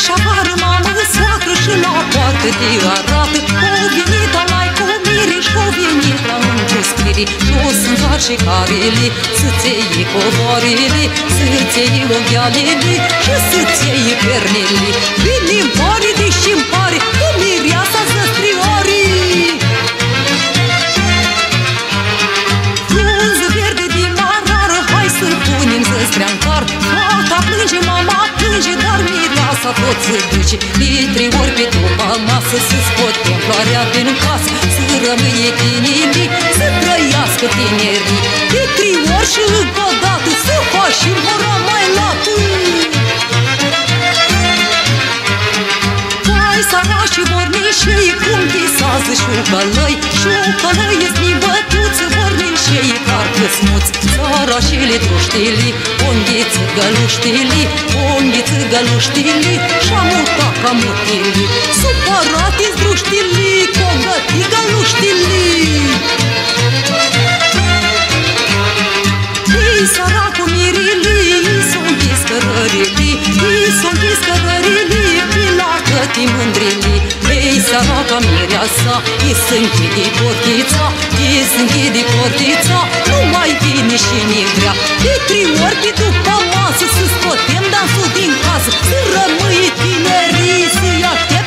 Și afară mamă soacră și la poartă de arată. O venit alai cu miri și o venit la înjus spirii. Jos în doar și carele, să-ți iei covoarele, să-ți iei oghealele și să-ți iei pernele. Vine-mi pare, deși-mi pare, cu mireasa să striori. Frunză verde din marară, hai să-l punem să streancar. Fata plânge, mama plânge, dar mireasa tot se duce. De 3 ori pe după masă să scotem floarea din casă. Să rămâie tinerii, să trăiască tinerii. De 3 ori și încă o dată să faci și mora mai lată. Hai sărași vornișei, cum visează șucălăi. Șucălăi-s-mi bătuță, vornișei parcă smuți. Sărașele druștili, onghiță găluștili, onghiță găluștili, și-a mutat ca mutili. Supărate-s druștili, cogăti găluștili. Ei săracu mirili, i s-o închis cărările, i s-o închis cărările, pilacătii mândrili. Ei săraca mireasa, i s-închide portița, i s-închide portița, nu mai vine și ni vrea. De 3 ori pe după masă să scotem dansul din casă, să rămâie tinerii, să-i aștept